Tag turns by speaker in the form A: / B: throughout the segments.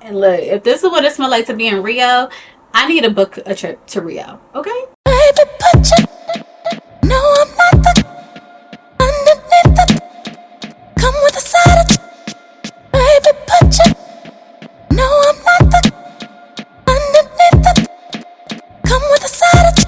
A: And look, if this is what it smelled like to be in Rio, I need to book a trip to Rio, okay?
B: Baby, put your... No, I'm not the... Underneath the... Come with a side of... Baby, put your... No, I'm not the... Underneath the... Come with a side of...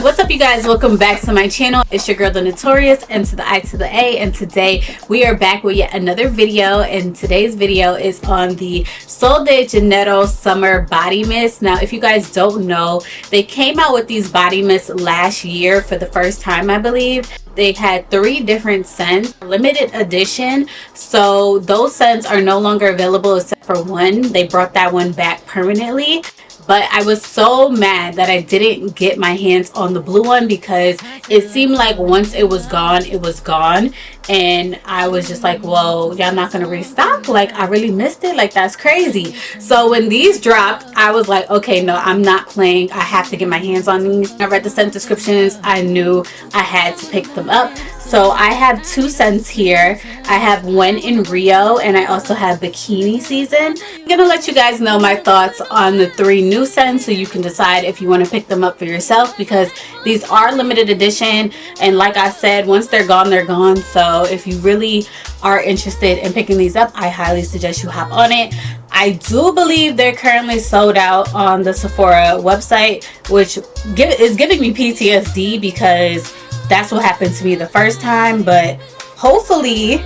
A: What's up, you guys? Welcome back to my channel. It's your girl, the Notorious N to the I to the A, and today we are back with yet another video. And today's video is on the Sol de Janiero Summer Body Mist. Now, if you guys don't know, they came out with these body mists last year for the first time, I believe. They had 3 different scents, limited edition, so those scents are no longer available except for one. They brought that one back permanently. But I was so mad that I didn't get my hands on the blue one because it seemed like once it was gone, it was gone. And I was just like, whoa, y'all not going to restock? Like, I really missed it. Like, that's crazy. So when these dropped, I was like, okay, no, I'm not playing. I have to get my hands on these. I read the scent descriptions. I knew I had to pick them up. So I have 2 scents here. I have one in Rio and I also have Bikini Season. I'm going to let you guys know my thoughts on the 3 new scents so you can decide if you want to pick them up for yourself, because these are limited edition. And like I said, once they're gone, they're gone. So if you really are interested in picking these up, I highly suggest you hop on it. I do believe they're currently sold out on the Sephora website, which is giving me PTSD because that's what happened to me the first time. But hopefully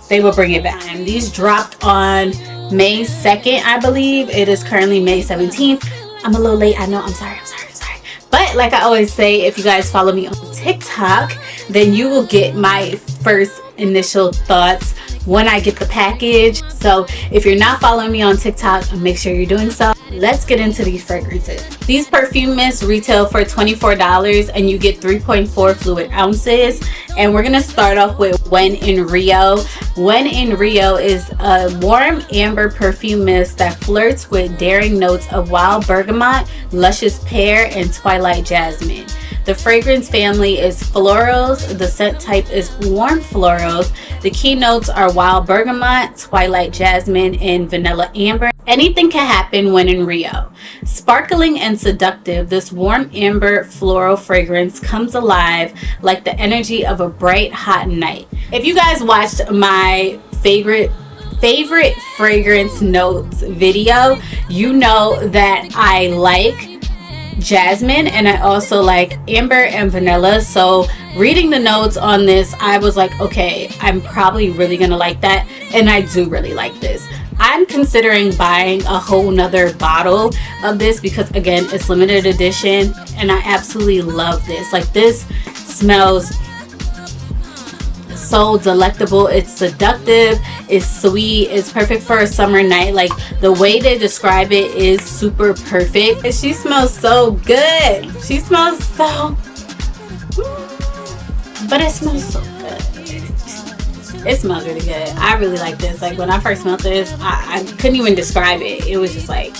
A: they will bring it back. And these dropped on May 2nd, I believe. It is currently May 17th. I'm a little late, I know. I'm sorry. But like I always say, if you guys follow me on TikTok, then you will get my first initial thoughts when I get the package. So if you're not following me on TikTok, make sure you're doing so. Let's get into these fragrances. These perfume mists retail for $24 and you get 3.4 fluid ounces. And we're gonna start off with When in Rio. When in Rio is a warm amber perfume mist that flirts with daring notes of wild bergamot, luscious pear, and twilight jasmine. The fragrance family is florals. The scent type is warm florals. The key notes are wild bergamot, twilight jasmine, and vanilla amber. Anything can happen when in Rio. Sparkling and seductive, this warm amber floral fragrance comes alive like the energy of a bright hot night. If you guys watched my favorite fragrance notes video, you know that I like jasmine and I also like amber and vanilla. So reading the notes on this, I was like, okay, I'm probably really gonna like that, and I do really like this. I'm considering buying a whole nother bottle of this because again, it's limited edition and I absolutely love this. Like, this smells so delectable. It's seductive, it's sweet, it's perfect for a summer night. Like, the way they describe it is super perfect. And she smells so good. She smells so, but it smells so good. It smells really good. I really like this. Like, when I first smelled this, I couldn't even describe it. It was just like,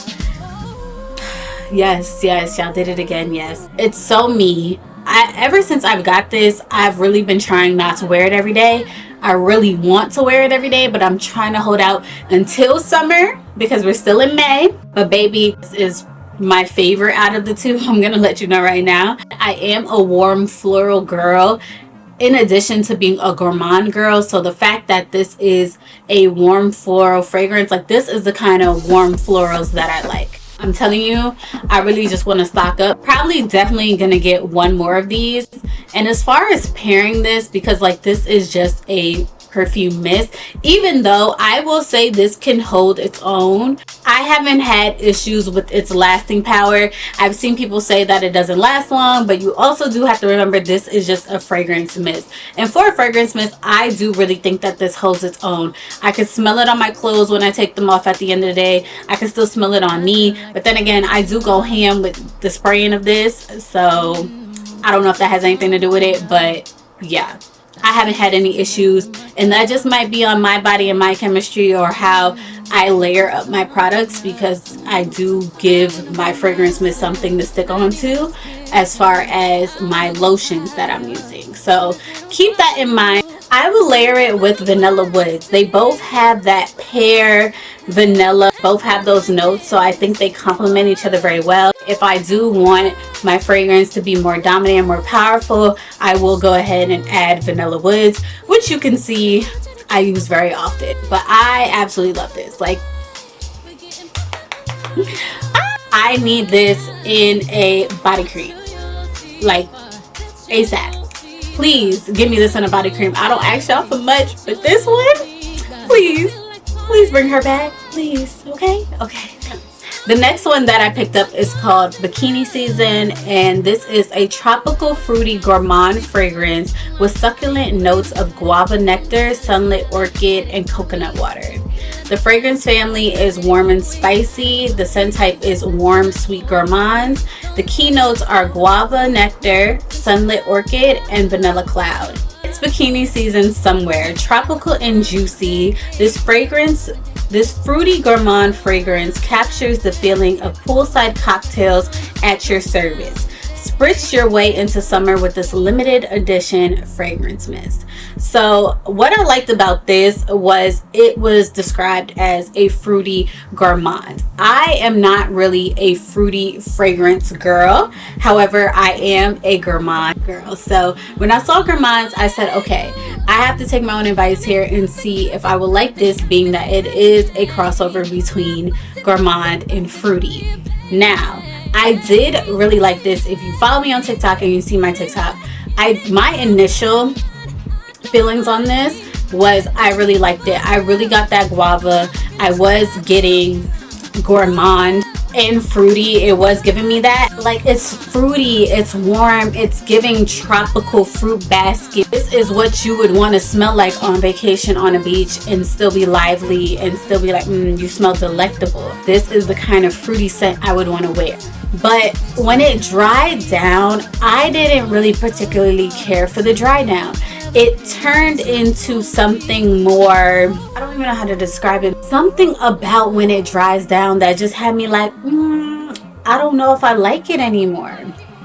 A: yes, y'all did it again. Yes, it's so me. Ever since I've got this, I've really been trying not to wear it every day. I really want to wear it every day, but I'm trying to hold out until summer because we're still in May. But baby, this is my favorite out of the 2. I'm gonna let you know right now. I am a warm floral girl in addition to being a gourmand girl. So the fact that this is a warm floral fragrance, like, this is the kind of warm florals that I like. I'm telling you, I really just want to stock up. Probably definitely gonna get one more of these. And as far as pairing this, because like, this is just a perfume mist, even though I will say this can hold its own, I haven't had issues with its lasting power. I've seen people say that it doesn't last long, but you also do have to remember this is just a fragrance mist. And for a fragrance mist, I do really think that this holds its own. I can smell it on my clothes when I take them off at the end of the day. I can still smell it on me, but then again, I do go ham with the spraying of this, so I don't know if that has anything to do with it, but yeah, I haven't had any issues, and that just might be on my body and my chemistry, or how I layer up my products, because I do give my fragrance mist something to stick on to as far as my lotions that I'm using. So keep that in mind. I will layer it with Vanilla Woods. They both have that pear, vanilla, both have those notes, so I think they complement each other very well. If I do want my fragrance to be more dominant and more powerful, I will go ahead and add Vanilla Woods, which you can see I use very often. But I absolutely love this. Like, I need this in a body cream, like ASAP. Please give me this in a body cream. I don't ask y'all for much, but this one, please bring her back, please. Okay. The next one that I picked up is called Bikini Season, and this is a tropical fruity gourmand fragrance with succulent notes of guava nectar, sunlit orchid, and coconut water. The fragrance family is warm and spicy. The scent type is warm sweet gourmands. The key notes are guava nectar, sunlit orchid, and vanilla cloud. It's bikini season somewhere. Tropical and juicy. This fruity gourmand fragrance captures the feeling of poolside cocktails at your service. Spritz your way into summer with this limited edition fragrance mist. So what I liked about this was it was described as a fruity gourmand. I am not really a fruity fragrance girl. However, I am a gourmand girl. So when I saw gourmands, I said, okay, I have to take my own advice here and see if I would like this, being that it is a crossover between gourmand and fruity. Now, I did really like this. If you follow me on TikTok and you see my TikTok, my initial feelings on this was I really liked it. I really got that guava. I was getting gourmand and fruity. It was giving me that. Like, it's fruity, it's warm, it's giving tropical fruit basket. This is what you would want to smell like on vacation on a beach and still be lively and still be like, you smell delectable. This is the kind of fruity scent I would want to wear. But when it dried down, I didn't really particularly care for the dry down. It turned into something more, I don't even know how to describe it. Something about when it dries down that just had me like, I don't know if I like it anymore.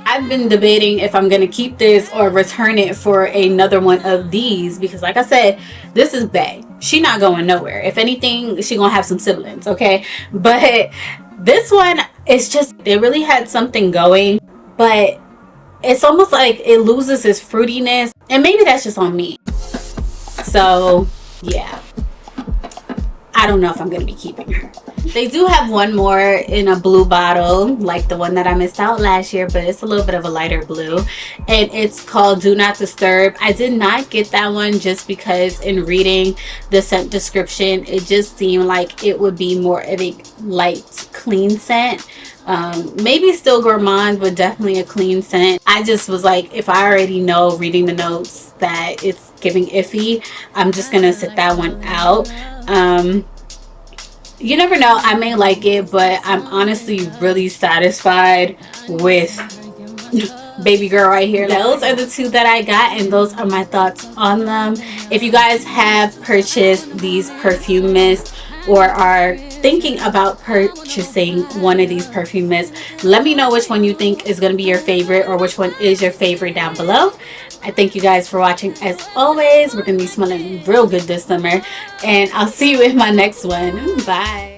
A: I've been debating if I'm gonna keep this or return it for another one of these, because like I said, this is bae. She not going nowhere. If anything, she gonna have some siblings, okay? But this one, it's just, it really had something going, but it's almost like it loses its fruitiness, and maybe that's just on me. So yeah, I don't know if I'm gonna be keeping her. They do have one more in a blue bottle, like the one that I missed out last year, but it's a little bit of a lighter blue, and it's called Do Not Disturb. I did not get that one just because in reading the scent description, it just seemed like it would be more of a light, clean scent. Maybe still gourmand, but definitely a clean scent. I just was like, if I already know reading the notes that it's giving iffy, I'm just gonna sit that one out. You never know, I may like it, but I'm honestly really satisfied with baby girl right here. Those are the two that I got, and those are my thoughts on them. If you guys have purchased these perfume mists or are thinking about purchasing one of these perfume mists, let me know which one you think is going to be your favorite, or which one is your favorite down below. I thank you guys for watching. As always, we're going to be smelling real good this summer, and I'll see you in my next one. Bye.